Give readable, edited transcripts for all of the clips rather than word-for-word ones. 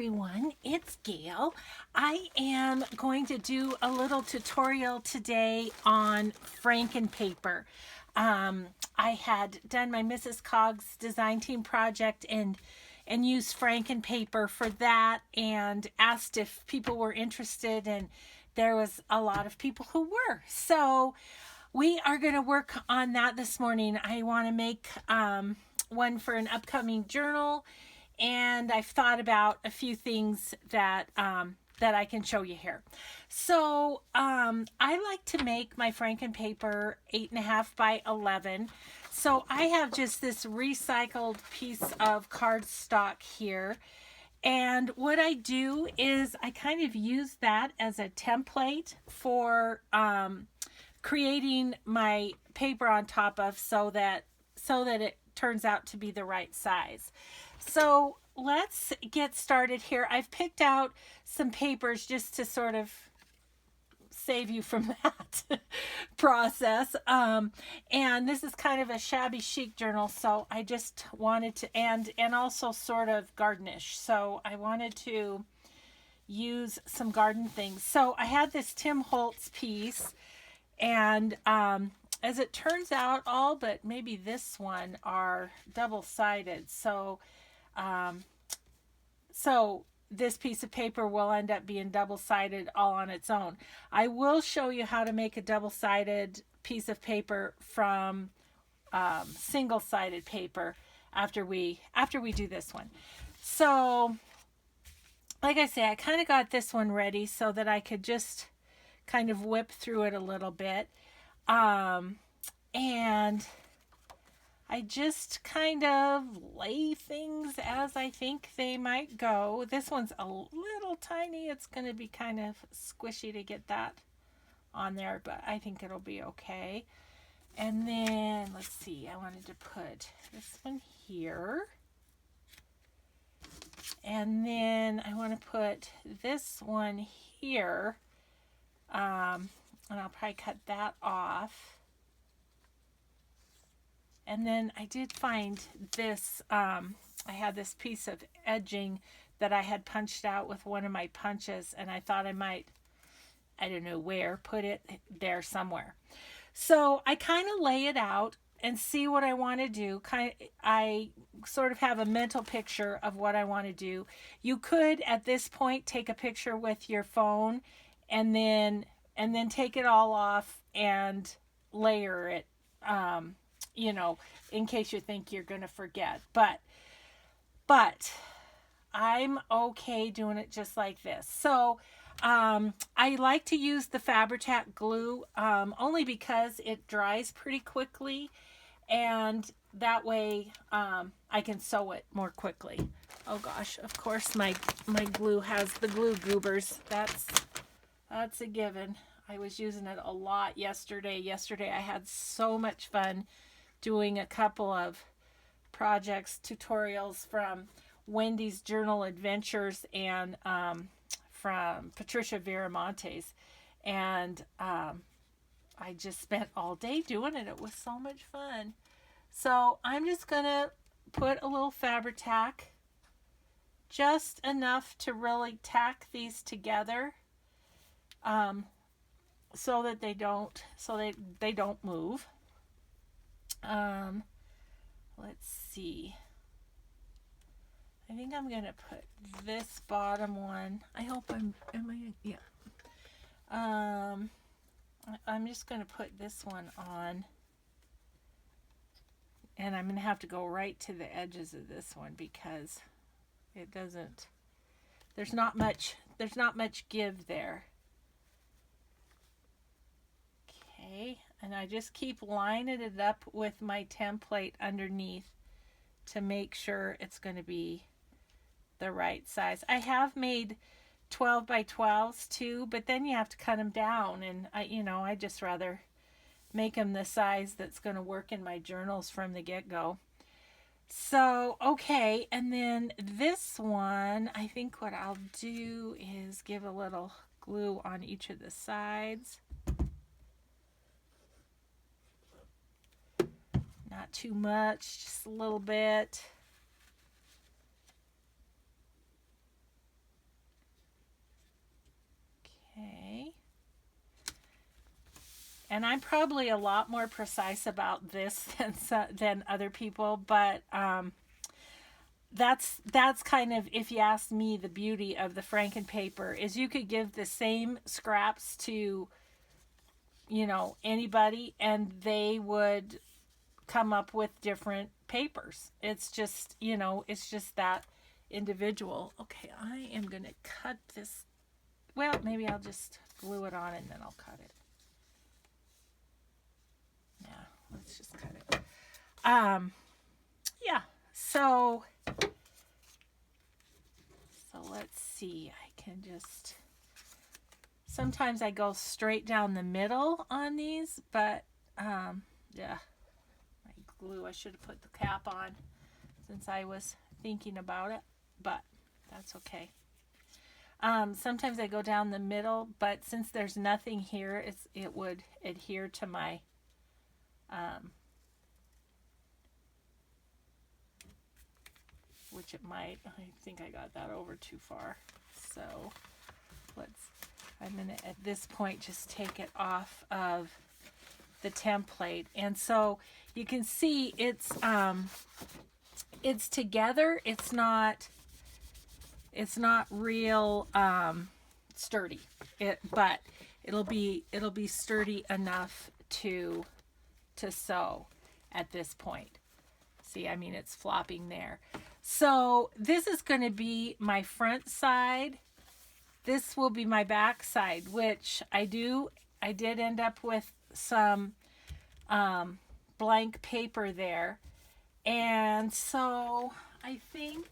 everyone, it's Gail. I am going to do a little tutorial today on FrankenPaper. I had done my Mrs. Cog's design team project and used FrankenPaper for that and asked if people were interested, and there was a lot of people who were. So we are going to work on that this morning. I want to make one for an upcoming journal, and I've thought about a few things that that I can show you here. So I like to make my FrankenPaper 8.5 by 11. So I have just this recycled piece of cardstock here. And what I do is I kind of use that as a template for creating my paper on top of so that it turns out to be the right size. So let's get started here. I've picked out some papers just to sort of save you from that process. And this is kind of a shabby chic journal, so I just wanted to, and also sort of gardenish. So I wanted to use some garden things. So I had this Tim Holtz piece, and as it turns out, all but maybe this one are double-sided. So this piece of paper will end up being double-sided all on its own. I will show you how to make a double-sided piece of paper from single-sided paper after we do this one. So like I say, I kind of got this one ready so that I could just kind of whip through it a little bit. And I just kind of lay things as I think they might go. This one's a little tiny. It's going to be kind of squishy to get that on there, but I think it'll be okay. And then, let's see, I wanted to put this one here. And then I want to put this one here. And I'll probably cut that off. And then I did find this, I had this piece of edging that I had punched out with one of my punches, and I thought I might, I don't know where, put it there somewhere. So I kind of lay it out and see what I want to do. I sort of have a mental picture of what I want to do. You could, at this point, take a picture with your phone and then take it all off and layer it, you know, in case you think you're going to forget. But I'm okay doing it just like this. So I like to use the Fabri-Tac glue only because it dries pretty quickly, and that way I can sew it more quickly. Oh gosh, of course my glue has the glue goobers. That's a given. I was using it a lot yesterday. Yesterday I had so much fun doing a couple of projects, tutorials from Wendy's Journal Adventures and from Patricia Viramontes. And I just spent all day doing it. It was so much fun. So I'm just going to put a little Fabri-Tac, just enough to really tack these together. So that they don't move. Let's see. I think I'm gonna put this bottom one. I hope yeah. I'm just gonna put this one on, and I'm gonna have to go right to the edges of this one because it doesn't. There's not much give there. Okay, and I just keep lining it up with my template underneath to make sure it's going to be the right size. I have made 12 by 12s too, but then you have to cut them down, and I just rather make them the size that's going to work in my journals from the get-go. So, okay, and then this one, I think what I'll do is give a little glue on each of the sides. Not too much, just a little bit. And I'm probably a lot more precise about this than other people, but that's kind of, if you ask me, the beauty of the FrankenPaper is you could give the same scraps to, you know, anybody, and they would come up with different papers. It's just, you know, it's just that individual. Okay, I am going to cut this. Well, maybe I'll just glue it on and then I'll cut it. Yeah, let's just cut it. Yeah, so let's see. I can just, sometimes I go straight down the middle on these, but yeah, my glue, I should have put the cap on since I was thinking about it, but that's okay. Sometimes I go down the middle, but since there's nothing here, it would adhere to my which it might. I think I got that over too far. So I'm gonna at this point just take it off of the template. And so you can see it's together. It's not real sturdy. But it'll be sturdy enough to sew at this point. See, I mean, it's flopping there. So this is going to be my front side. This will be my back side, which I did end up with some blank paper there. And so I think,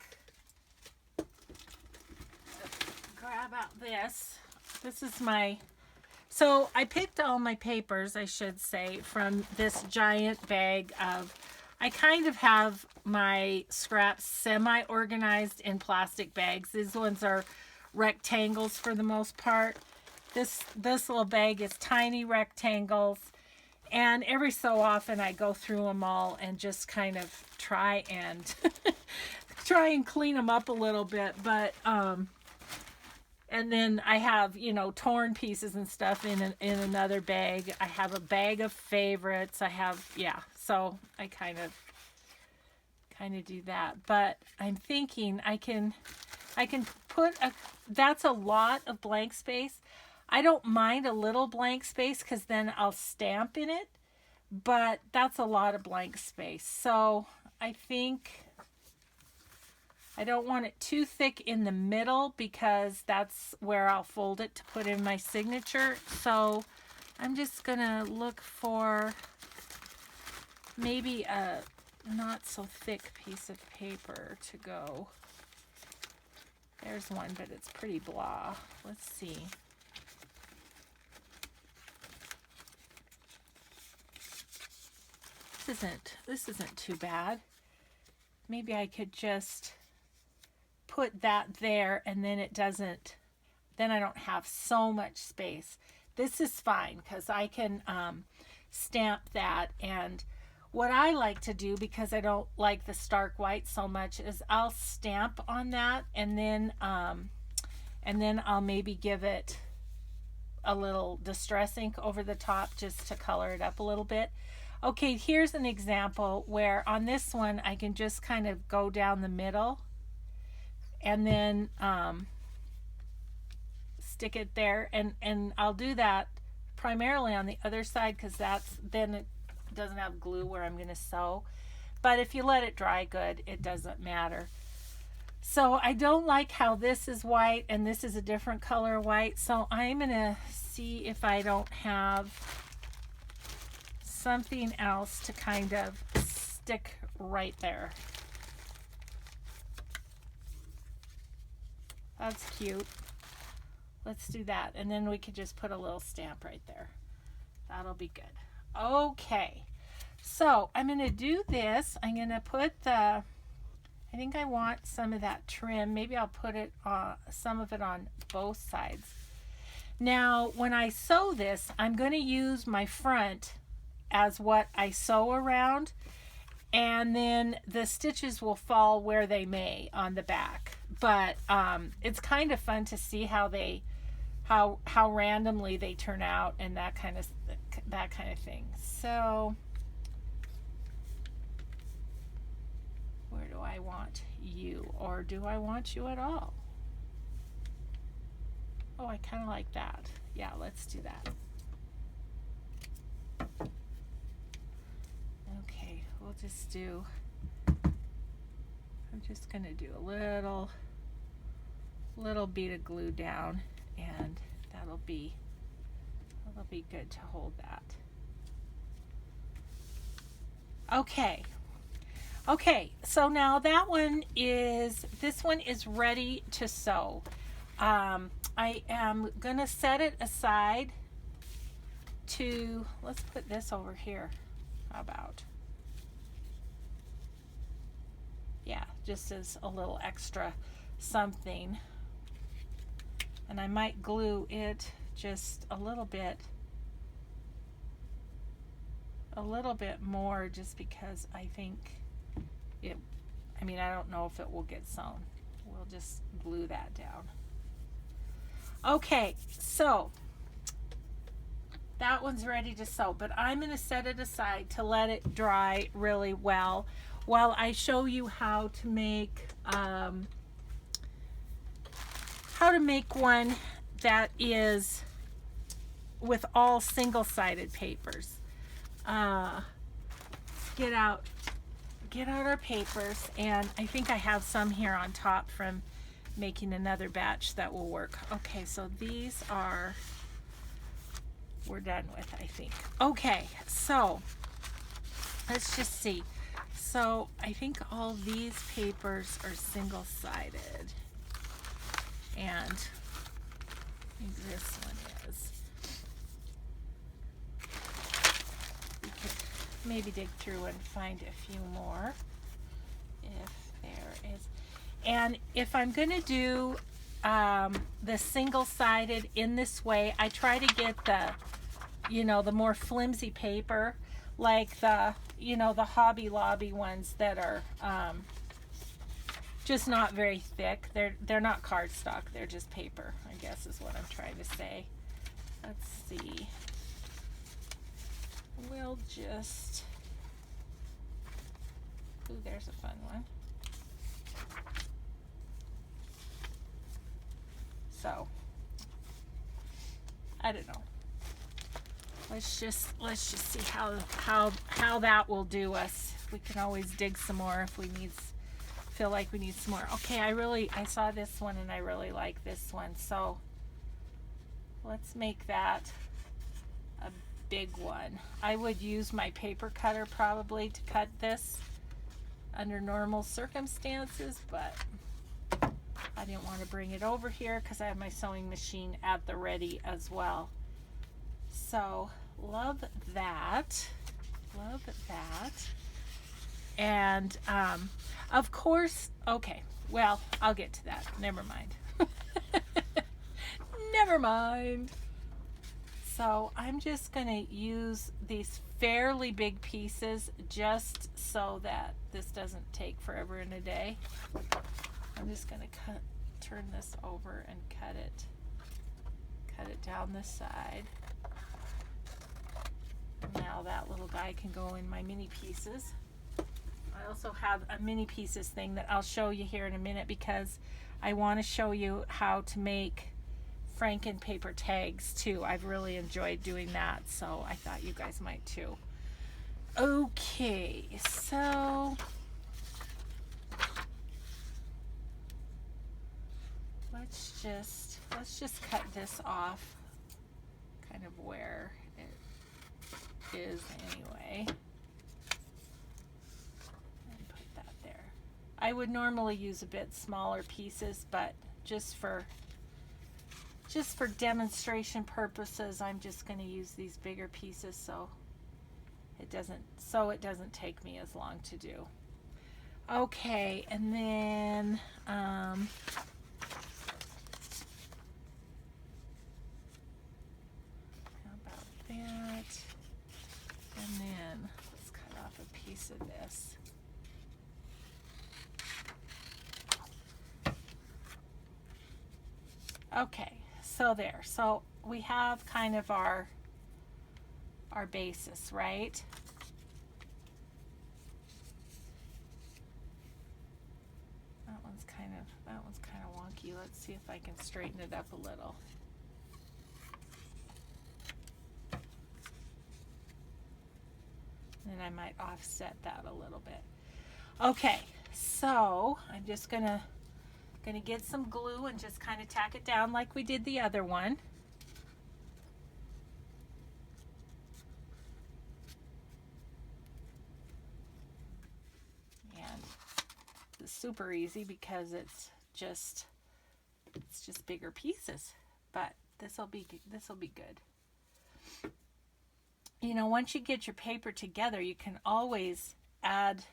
grab out this. This is my, so I picked all my papers, I should say, from this giant bag of, I kind of have my scraps semi-organized in plastic bags. These ones are rectangles for the most part. This little bag is tiny rectangles. And every so often I go through them all and just kind of try and clean them up a little bit. But, and then I have, you know, torn pieces and stuff in another bag. I have a bag of favorites. I have, yeah. So I kind of do that. But I'm thinking I can put that's a lot of blank space. I don't mind a little blank space because then I'll stamp in it. But that's a lot of blank space. So I think I don't want it too thick in the middle because that's where I'll fold it to put in my signature. So I'm just going to look for maybe a not so thick piece of paper to go. There's one, but it's pretty blah. Let's see. This isn't too bad. Maybe I could just put that there and then then I don't have so much space. This is fine because I can stamp that. And what I like to do, because I don't like the stark white so much, is I'll stamp on that and then I'll maybe give it a little distress ink over the top just to color it up a little bit. Okay, here's an example where on this one I can just kind of go down the middle and then stick it there, and I'll do that primarily on the other side because then it doesn't have glue where I'm going to sew. But if you let it dry good, it doesn't matter. So I don't like how this is white and this is a different color white, so I'm going to see if I don't have something else to kind of stick right there. That's cute. Let's do that. And then we could just put a little stamp right there. That'll be good. Okay. So I'm going to do this. I'm going to put I think I want some of that trim. Maybe I'll put it some of it on both sides. Now, when I sew this, I'm going to use my front as what I sew around, and then the stitches will fall where they may on the back. But it's kind of fun to see how randomly they turn out and that kind of that kind of thing. So where do I want you, or do I want you at all? Oh, I kind of like that. Yeah, let's do that. Okay, we'll just do, I'm just going to do a little bead of glue down, and that'll be good to hold that. Okay. Okay, so now this one is ready to sew. I am gonna set it aside to, let's put this over here. How about? Yeah, just as a little extra something. And I might glue it just a little bit more, just because I think I don't know if it will get sewn. We'll just glue that down. Okay, so that one's ready to sew, but I'm going to set it aside to let it dry really well while I show you how to make one that is with all single-sided papers. Get out our papers, and I think I have some here on top from making another batch that will work. Okay, so these we're done with, I think. Okay, so let's just see. So I think all these papers are single-sided, and I think this one is. We could maybe dig through and find a few more if there is. And if I'm going to do the single-sided in this way, I try to get the more flimsy paper, like the Hobby Lobby ones that are just not very thick. They're not cardstock, they're just paper, I guess is what I'm trying to say. Let's see. We'll just, ooh, there's a fun one. So, I don't know. Let's just see how that will do us. We can always dig some more if we feel like we need some more. Okay, I saw this one and I really like this one. So let's make that a big one. I would use my paper cutter probably to cut this under normal circumstances, but I didn't want to bring it over here because I have my sewing machine at the ready as well. So love that. And of course, okay, well, I'll get to that. Never mind. Never mind. So I'm just going to use these fairly big pieces just so that this doesn't take forever and a day. I'm just going to turn this over and cut it down the side. Now that little guy can go in my mini pieces. I also have a mini pieces thing that I'll show you here in a minute because I want to show you how to make FrankenPaper tags too. I've really enjoyed doing that, so I thought you guys might too. Okay, so let's just cut this off kind of where it is anyway. And put that there. I would normally use a bit smaller pieces, but just for demonstration purposes, I'm just going to use these bigger pieces so it doesn't take me as long to do. Okay, and then how about that? And then let's cut off a piece of this. Okay, so there. So we have kind of our our basis, right? That one's kind of wonky. Let's see if I can straighten it up a little. And I might offset that a little bit. Okay, so I'm just gonna get some glue and just kind of tack it down like we did the other one. And it's super easy because it's just bigger pieces, but this will be good. You know, once you get your paper together, you can always add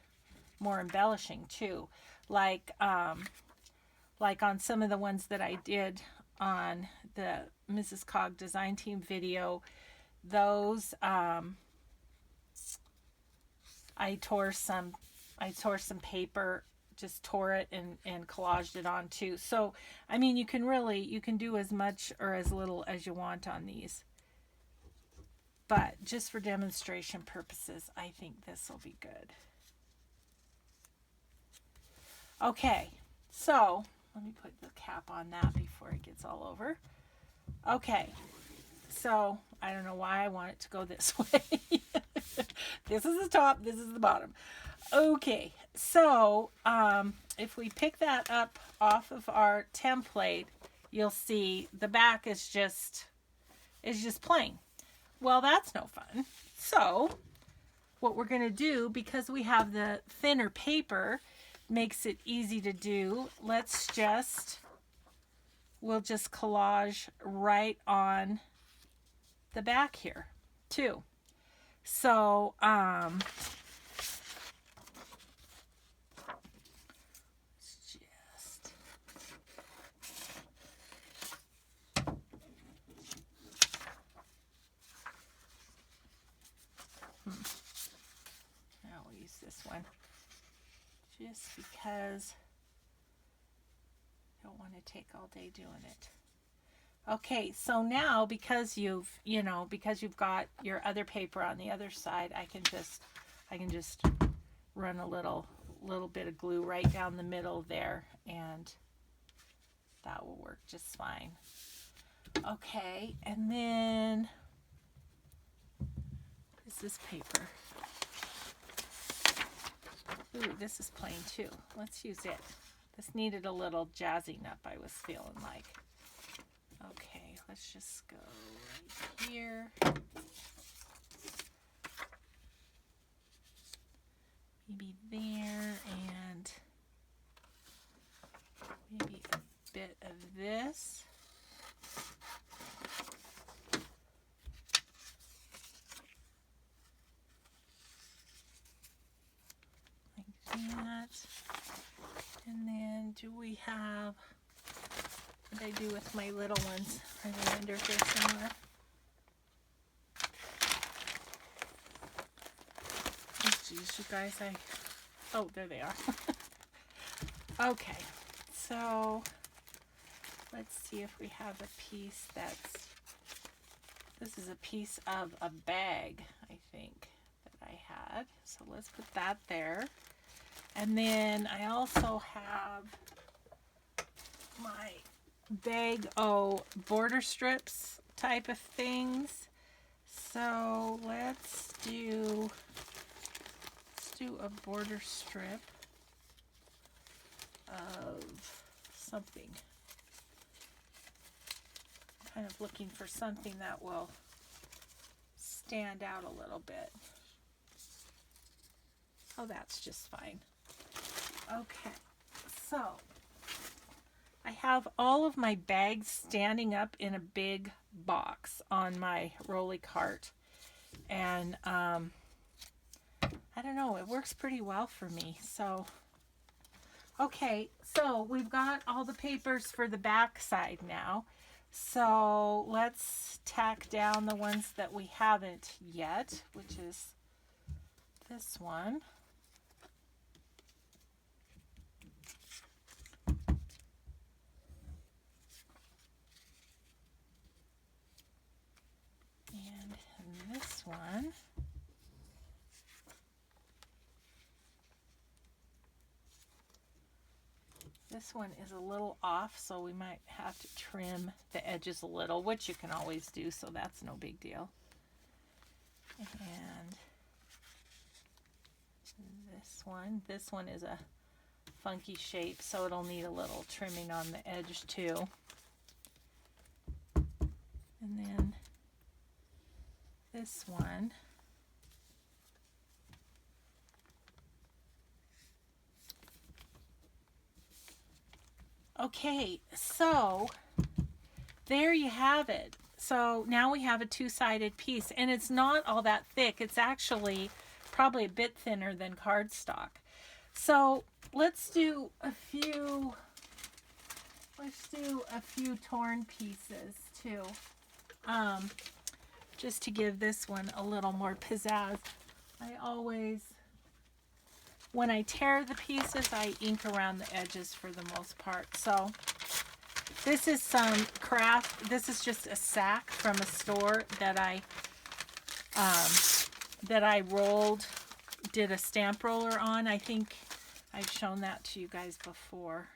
more embellishing too, like on some of the ones that I did on the Mrs. Cog design team video. Those I tore some paper, just tore it and collaged it on too. So I mean, you can do as much or as little as you want on these, but just for demonstration purposes, I think this will be good. Okay, so let me put the cap on that before it gets all over. Okay, so I don't know why I want it to go this way. This is the top, this is the bottom. Okay, so if we pick that up off of our template, you'll see the back is just plain. Well, that's no fun. So what we're going to do, because we have the thinner paper, makes it easy to do. We'll just collage right on the back here too. So I'll use this one just because I don't want to take all day doing it. Okay, so now because you've got your other paper on the other side, I can just run a little bit of glue right down the middle there, and that will work just fine. Okay, and then is this paper? Ooh, this is plain too. Let's use it. This needed a little jazzing up, I was feeling like. Okay, let's just go right here. Maybe there, and maybe a bit of this. Like that. And then do we have, what did I do with my little ones? Are they under here somewhere? Oh geez, you guys, oh, there they are. Okay, so let's see if we have a piece this is a piece of a bag, I think, that I had. So let's put that there. And then I also have my bag o border strips type of things. So let's do a border strip of something. I'm kind of looking for something that will stand out a little bit. Oh, that's just fine. Okay, so I have all of my bags standing up in a big box on my rolly cart, and I don't know, it works pretty well for me. So okay, so we've got all the papers for the back side now, so let's tack down the ones that we haven't yet, which is this one. And this one. this one is a little off, so we might have to trim the edges a little, which you can always do, so that's no big deal. And this one is a funky shape, so it'll need a little trimming on the edge too. And then this one, okay, so there you have it. So now we have a two-sided piece, and it's not all that thick. It's actually probably a bit thinner than cardstock. So let's do a few torn pieces too, just to give this one a little more pizzazz. I always, when I tear the pieces, I ink around the edges for the most part. So this is some craft. This is just a sack from a store that I did a stamp roller on. I think I've shown that to you guys before.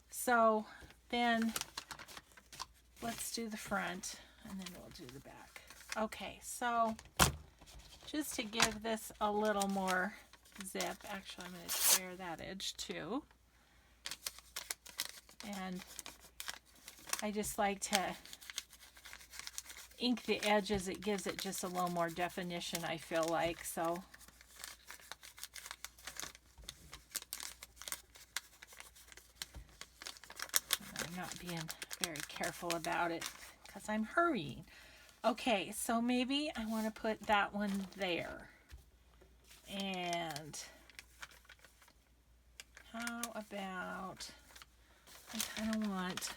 So then let's do the front, and then we'll do the back. Okay, so just to give this a little more zip, actually I'm going to tear that edge too. And I just like to ink the edges. It gives it just a little more definition, I feel like. So I'm not being very careful about it because I'm hurrying. Okay, so maybe I want to put that one there. And how about, I kind of want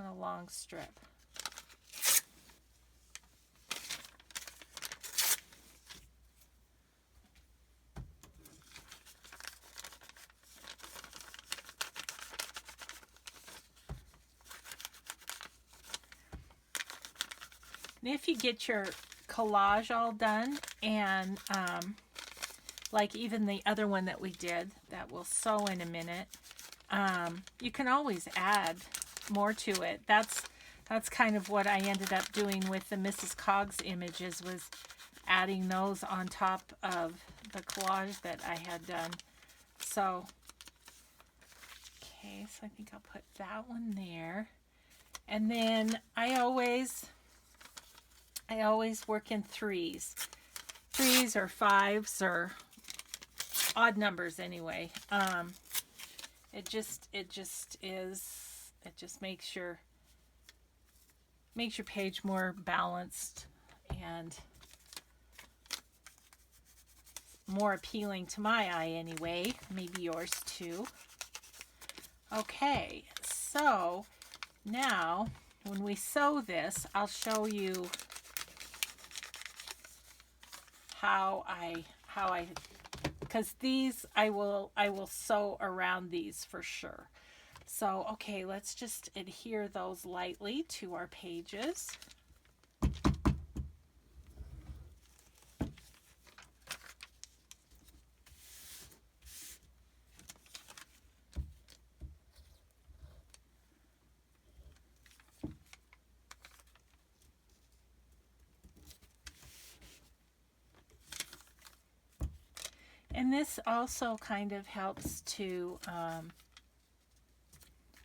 a long strip. And if you get your collage all done, and like even the other one that we did that we'll sew in a minute, you can always add more to it. That's kind of what I ended up doing with the Mrs. Coggs images, was adding those on top of the collage that I had done. So okay, so I think I'll put that one there. And then I always work in threes or fives or odd numbers anyway. It just makes your page more balanced and more appealing to my eye anyway. Maybe yours too. Okay, so now when we sew this, I'll show you how I because these I will sew around these for sure. So okay, let's just adhere those lightly to our pages. And this also kind of helps to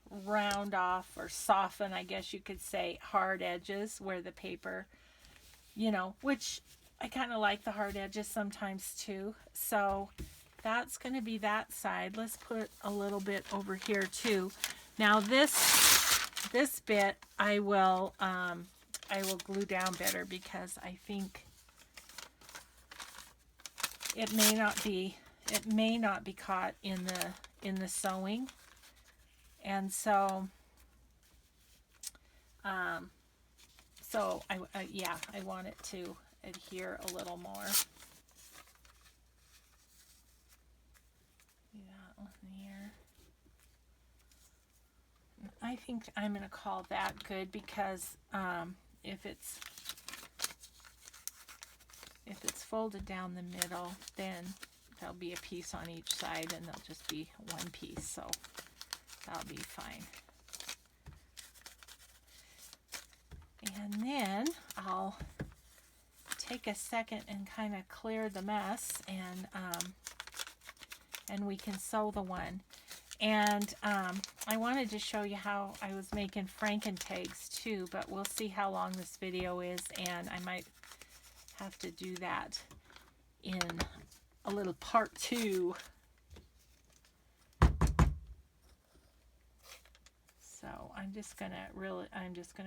round off or soften, I guess you could say, hard edges where the paper, which I kind of like the hard edges sometimes too. So that's going to be that side. Let's put a little bit over here too. Now this bit I will glue down better, because I think it may not be caught in the sewing, and so I want it to adhere a little more. Do that one here. I think I'm going to call that good, because if it's if it's folded down the middle, then there'll be a piece on each side and there'll just be one piece, so that'll be fine. And then I'll take a second and kind of clear the mess, and we can sew the one. And I wanted to show you how I was making FrankenTags too, but we'll see how long this video is, and I might have to do that in a little part 2. So I'm just gonna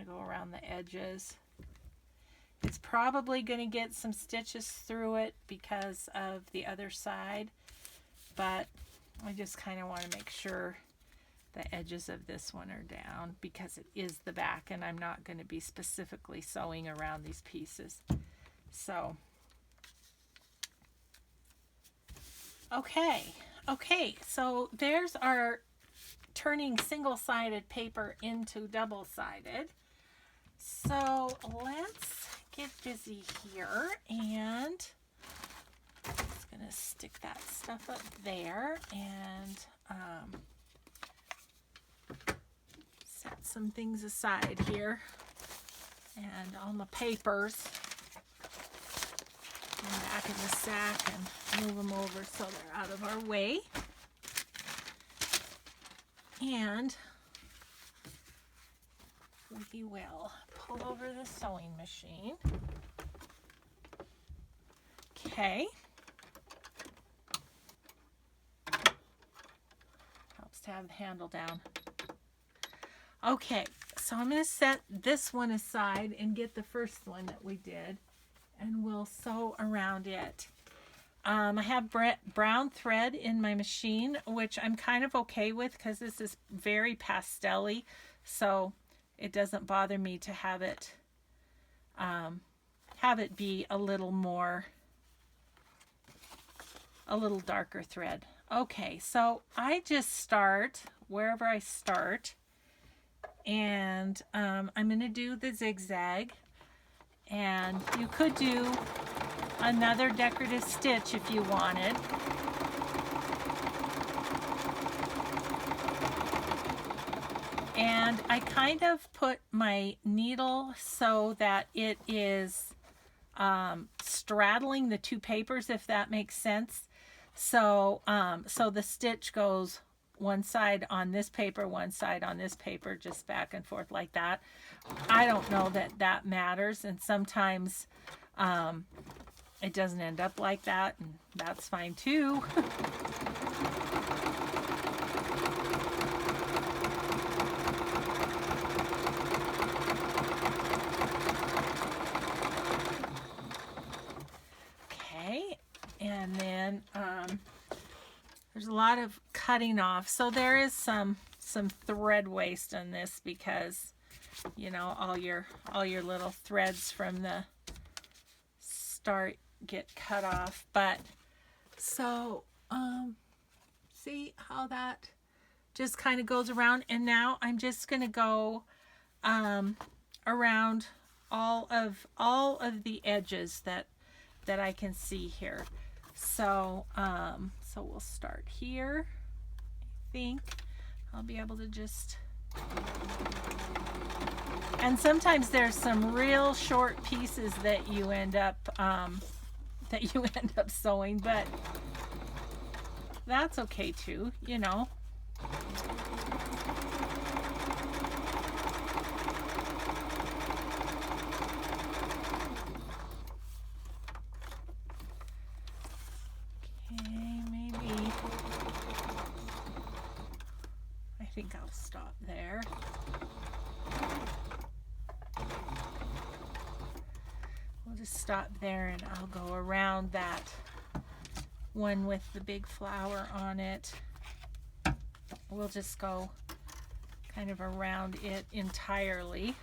go around the edges. It's probably gonna get some stitches through it because of the other side, but I just kind of want to make sure the edges of this one are down because it is the back and I'm not going to be specifically sewing around these pieces. So, okay, so there's our turning single-sided paper into double-sided. So let's get busy here, and just gonna stick that stuff up there and set some things aside here, and all my papers back in the sack and move them over so they're out of our way. And we will pull over the sewing machine. Okay. Helps to have the handle down. Okay, so I'm going to set this one aside and get the first one that we did, and we'll sew around it. I have brown thread in my machine, which I'm kind of okay with because this is very pastel-y, so it doesn't bother me to have it be a little darker thread. Okay, so I just start wherever I start, and I'm going to do the zigzag, and you could do another decorative stitch if you wanted. And I kind of put my needle so that it is straddling the two papers, if that makes sense. So so the stitch goes one side on this paper, one side on this paper, just back and forth like that. I don't know that that matters, and sometimes it doesn't end up like that, and that's fine too. Okay, and then there's a lot of cutting off, so there is some thread waste on this because, you know, all your little threads from the start get cut off. But so see how that just kind of goes around, and now I'm just going to go around all of the edges that I can see here. So so we'll start here. I think I'll be able to just, and sometimes there's some real short pieces that you end up sewing, but that's okay too, you know. Okay, maybe I think I'll stop there. We'll just stop there, and I'll go around that one with the big flower on it. We'll just go kind of around it entirely.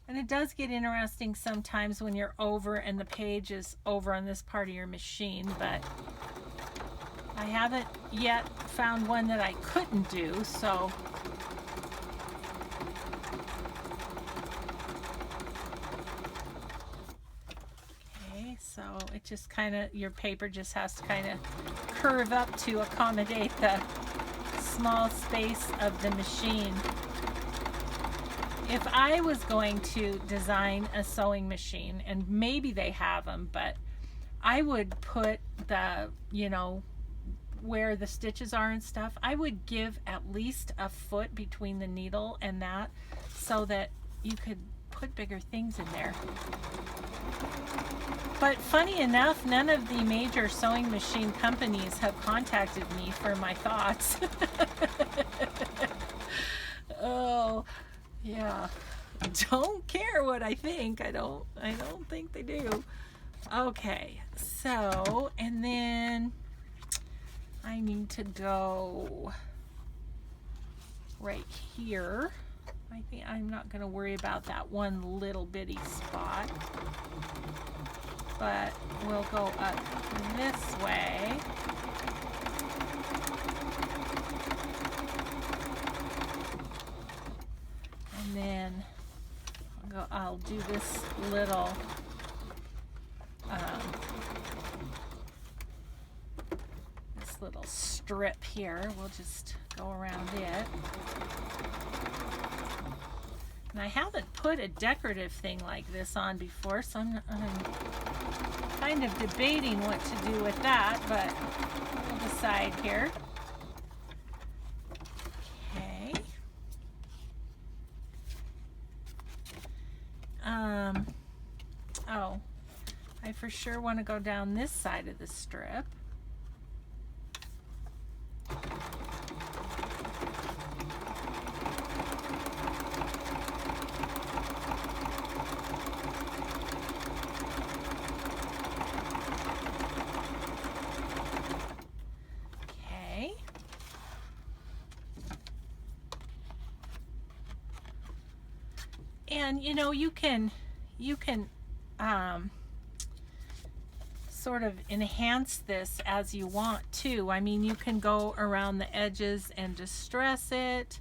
And it does get interesting sometimes when you're over and the page is over on this part of your machine, but I haven't yet found one that I couldn't do, so it just kind of, your paper just has to kind of curve up to accommodate the small space of the machine. If I was going to design a sewing machine, and maybe they have them, but I would put the, you know, where the stitches are and stuff, I would give at least a foot between the needle and that, so that you could put bigger things in there. But funny enough, none of the major sewing machine companies have contacted me for my thoughts. Oh, yeah. Don't care what I think. I don't think they do. Okay, so, and then I need to go right here. I think I'm not going to worry about that one little bitty spot, but we'll go up this way. And then I'll do this little strip here. We'll just go around it. And I haven't put a decorative thing like this on before, so I'm kind of debating what to do with that, but we'll decide here. Okay. Oh, I for sure want to go down this side of the strip. And you know, you can sort of enhance this as you want too. I mean, you can go around the edges and distress it.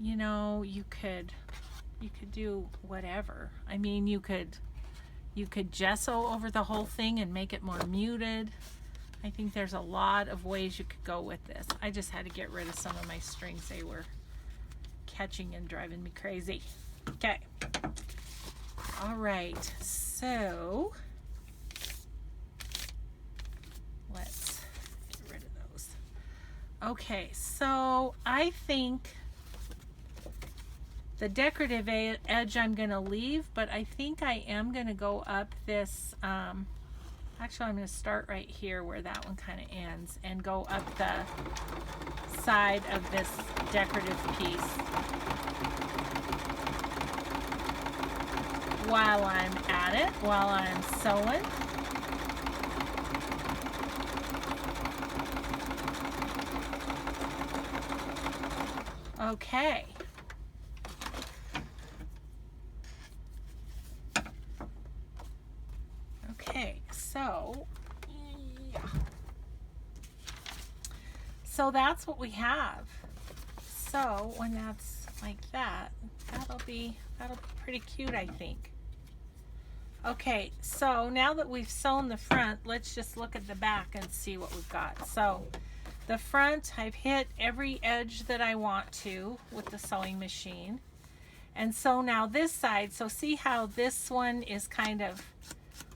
You know, you could do whatever. I mean, you could gesso over the whole thing and make it more muted. I think there's a lot of ways you could go with this. I just had to get rid of some of my strings. They were catching and driving me crazy. Okay. All right. So let's get rid of those. Okay. So I think the decorative edge I'm going to leave, but I think I am going to go up this, actually I'm going to start right here where that one kind of ends and go up the side of this decorative piece while I'm at it, while I'm sewing. Okay. Okay, so yeah. So that's what we have. So when that's like that, that'll be pretty cute, I think. Okay, so now that we've sewn the front, let's just look at the back and see what we've got. So the front, I've hit every edge that I want to with the sewing machine. And so now this side, so see how this one is kind of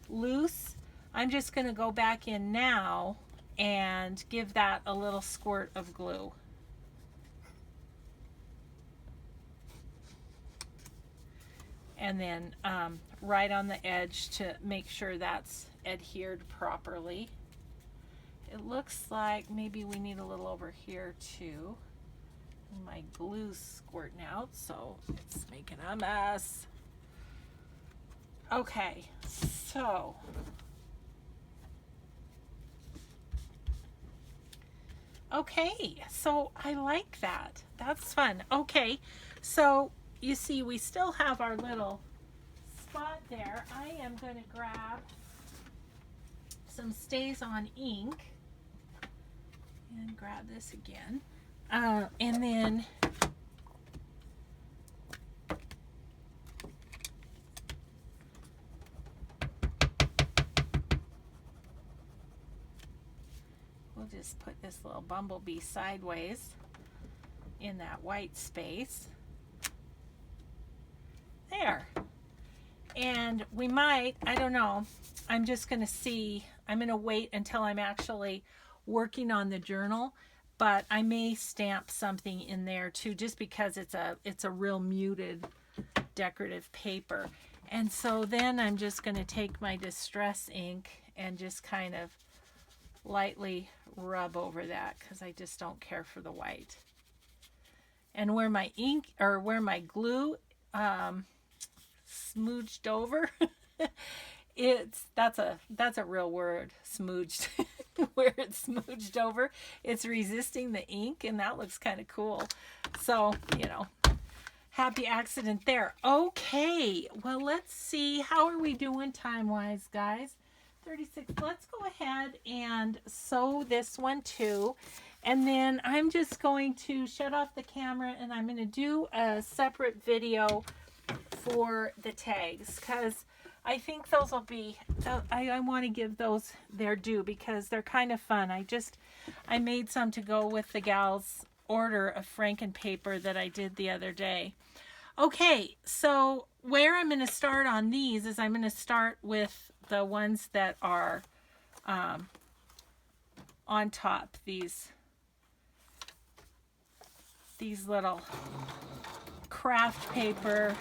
loose? I'm just going to go back in now and give that a little squirt of glue. And then right on the edge to make sure that's adhered properly. It looks like maybe we need a little over here too. My glue's squirting out, so it's making a mess. Okay, so I like that. That's fun. Okay, so you see we still have our little spot there. I am going to grab some Stays On ink and grab this again. And then we'll just put this little bumblebee sideways in that white space. There. And we might, I don't know, I'm just going to see, I'm going to wait until I'm actually working on the journal, but I may stamp something in there too, just because it's a real muted decorative paper. And so then I'm just going to take my distress ink and just kind of lightly rub over that, because I just don't care for the white. And where my ink, or where my glue smooched over, that's a real word, smooched. Where it's smooched over, it's resisting the ink, and that looks kind of cool. So, you know, happy accident there. Okay, well, let's see, how are we doing time wise, guys? 36. Let's go ahead and sew this one too, and then I'm just going to shut off the camera, and I'm going to do a separate video for the tags, because I think those will be, I want to give those their due, because they're kind of fun. I made some to go with the gal's order of FrankenPaper that I did the other day. Okay, so where I'm going to start on these is I'm going to start with the ones that are on top, these little craft paper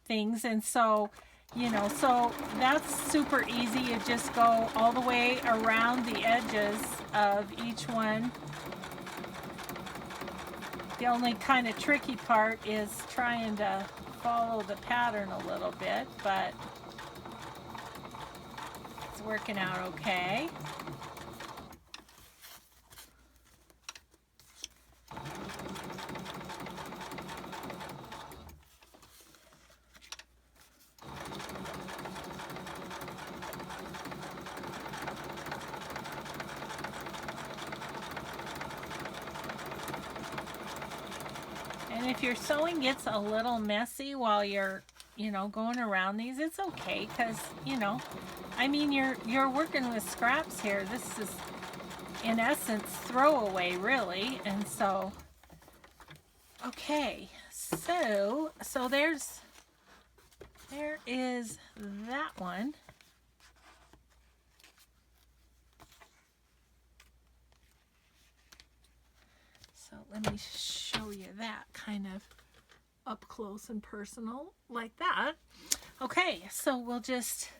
things. And so, you know, so that's super easy. You just go all the way around the edges of each one. The only kind of tricky part is trying to follow the pattern a little bit, but it's working out okay. And if your sewing gets a little messy while you're, you know, going around these, it's okay, because, you know, I mean, you're working with scraps here. This is, in essence, throwaway, really. And so, okay, so there is that one. So let me show you that kind of up close and personal like that. Okay, so we'll just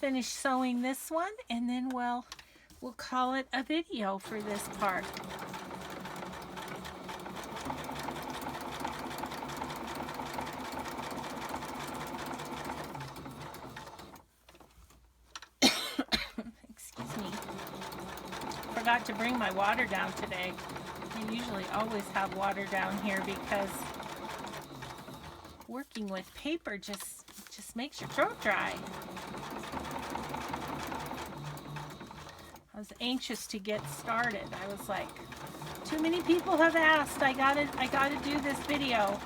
finish sewing this one, and then we'll call it a video for this part. Excuse me. Forgot to bring my water down today. I usually always have water down here, because working with paper just makes your throat dry. I was anxious to get started. I was like, too many people have asked. I gotta do this video.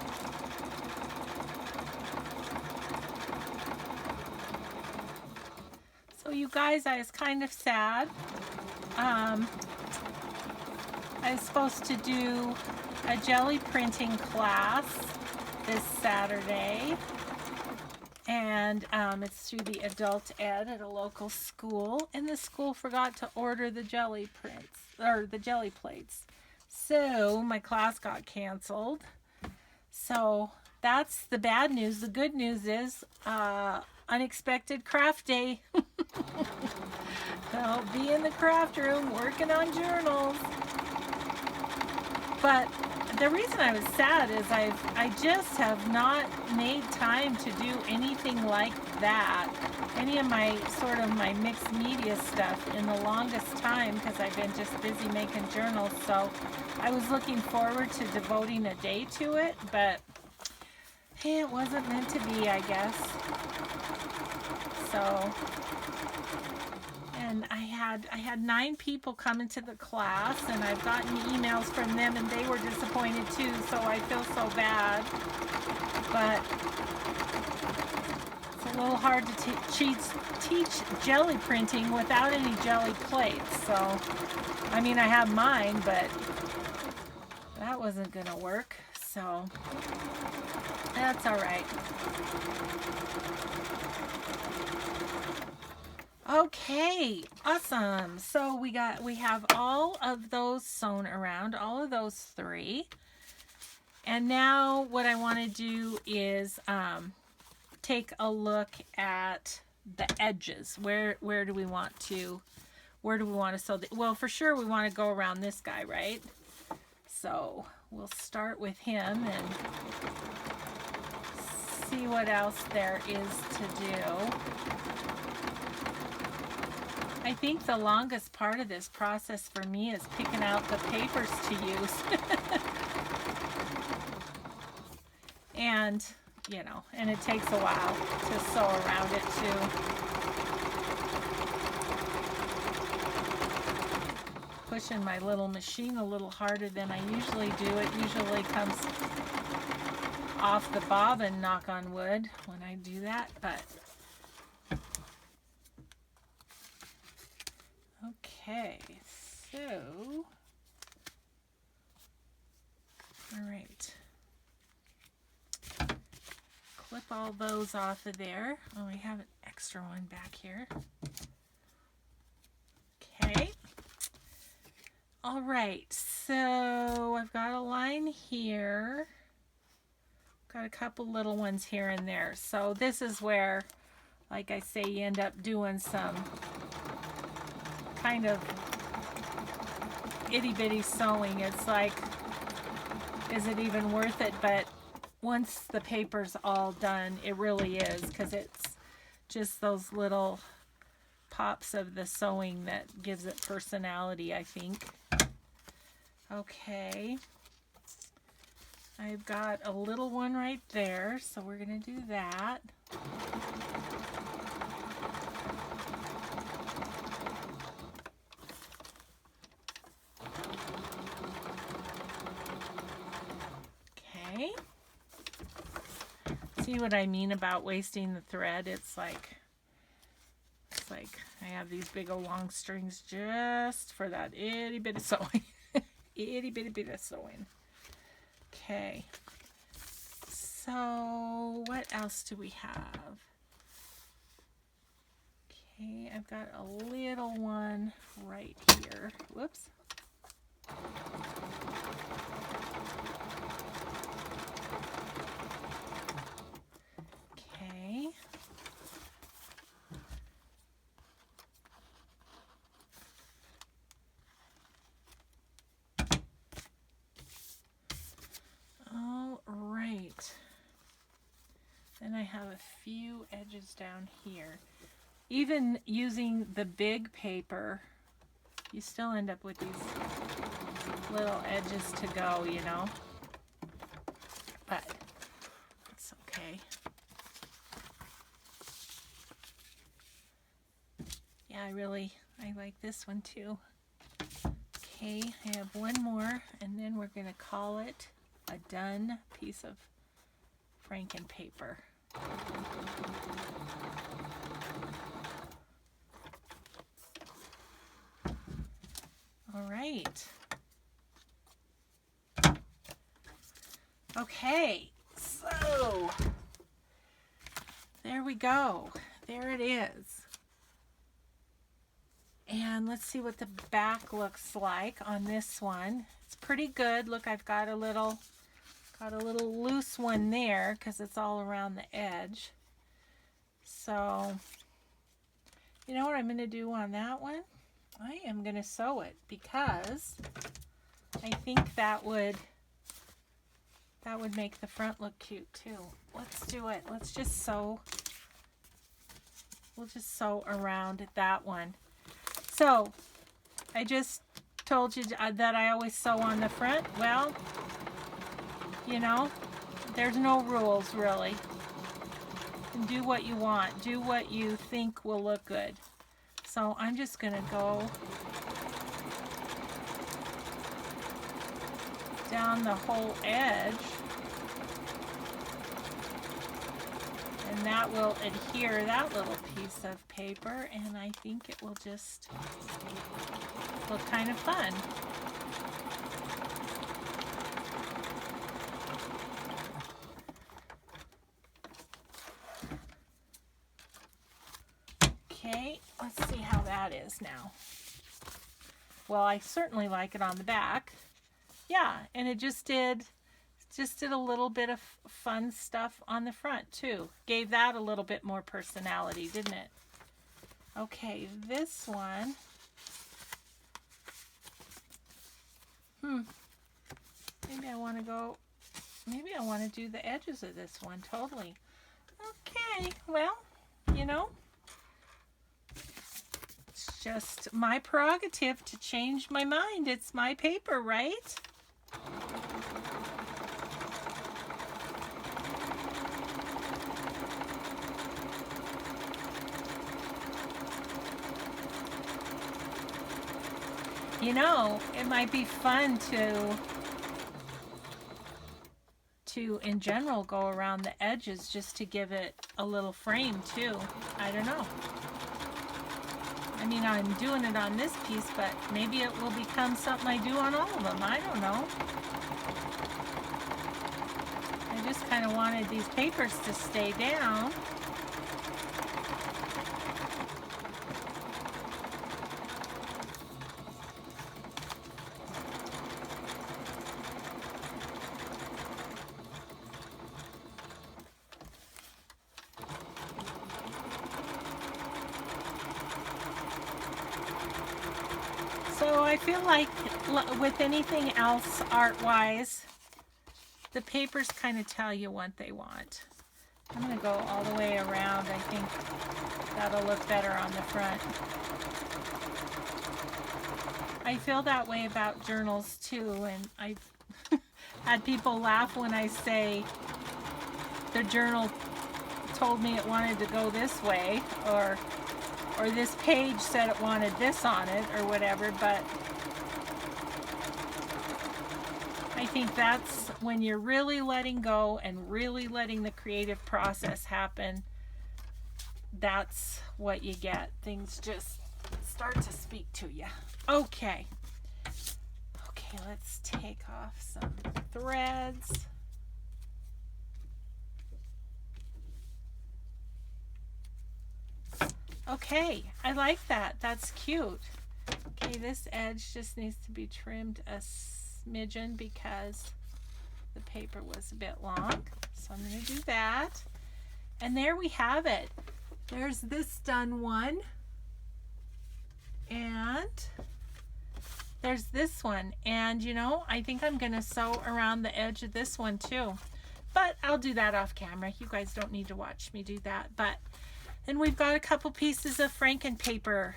So you guys, I was kind of sad. I was supposed to do a jelly printing class this Saturday, and it's through the adult ed at a local school, and the school forgot to order the jelly prints, or the jelly plates, so my class got canceled. So that's the bad news. The good news is unexpected craft day. I'll be in the craft room working on journals. But the reason I was sad is I just have not made time to do anything like that, any of my sort of my mixed media stuff, in the longest time, because I've been just busy making journals. So I was looking forward to devoting a day to it, but hey, it wasn't meant to be, I guess. So, and I had 9 people come into the class, and I've gotten emails from them, and they were disappointed too, so I feel so bad. But so a little hard to teach jelly printing without any jelly plates. So, I mean, I have mine, but that wasn't gonna work. So, that's all right. Okay, awesome. So we have all of those sewn around, all of those 3. And now what I want to do is take a look at the edges. Where do we want to sew? Well, for sure we want to go around this guy, right? So we'll start with him and see what else there is to do. I think the longest part of this process for me is picking out the papers to use. And, you know, and it takes a while to sew around it too. Pushing my little machine a little harder than I usually do. It usually comes off the bobbin, knock on wood, when I do that, but okay, so, all right, clip all those off of there. Oh, I have an extra one back here. Okay, all right, so I've got a line here, got a couple little ones here and there. So this is where, like I say, you end up doing some kind of itty-bitty sewing. It's like, is it even worth it? But once the paper's all done, it really is, because it's just those little pops of the sewing that gives it personality, I think. Okay, I've got a little one right there, so we're gonna do that. See what I mean about wasting the thread? It's like I have these big old long strings just for that itty bitty sewing. Itty bitty bit of sewing. Okay, so what else do we have? Okay, I've got a little one right here. Whoops. Okay. All right. Then I have a few edges down here. Even using the big paper, you still end up with these little edges to go, you know. But it's okay. Yeah, I like this one too. Okay, I have one more, and then we're gonna call it a done piece of FrankenPaper. All right. Okay, so there we go. There it is. And let's see what the back looks like on this one. It's pretty good. Look, I've got a little loose one there because it's all around the edge. So, you know what I'm going to do on that one? I am going to sew it because I think that would make the front look cute too. Let's do it. Let's just sew. We'll just sew around that one. So, I just told you that I always sew on the front. Well, you know, there's no rules really. You can do what you want. Do what you think will look good. So I'm just going to go down the whole edge And that will adhere that little piece of paper, and I think it will just look kind of fun. Okay, let's see how that is now. Well, I certainly like it on the back. Yeah, and it just did a little bit of fun stuff on the front too. Gave that a little bit more personality, didn't it? Okay, this one. Maybe I want to do the edges of this one totally. Okay, well, you know, it's just my prerogative to change my mind. It's my paper, right? You know, it might be fun to in general go around the edges just to give it a little frame too. I don't know. I mean, I'm doing it on this piece, but maybe it will become something I do on all of them. I don't know. I just kind of wanted these papers to stay down. So I feel like with anything else art-wise, the papers kind of tell you what they want. I'm going to go all the way around. I think that'll look better on the front. I feel that way about journals too, and I've had people laugh when I say the journal told me it wanted to go this way, or this page said it wanted this on it, or whatever, but I think that's when you're really letting go and really letting the creative process happen. That's what you get. Things just start to speak to you. Okay. Okay, let's take off some threads. Okay, I like that. That's cute. Okay, this edge just needs to be trimmed a smidgen because the paper was a bit long. So I'm going to do that. And there we have it. There's this done one. And there's this one. And you know, I think I'm going to sew around the edge of this one too. But I'll do that off camera. You guys don't need to watch me do that. But and we've got a couple pieces of FrankenPaper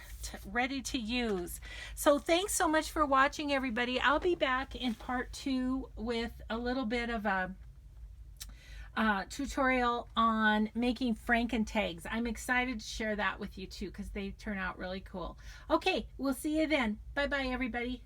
ready to use. So thanks so much for watching, everybody. I'll be back in part 2 with a little bit of a tutorial on making Frankentags. I'm excited to share that with you too because they turn out really cool. Okay, we'll see you then. Bye-bye, everybody.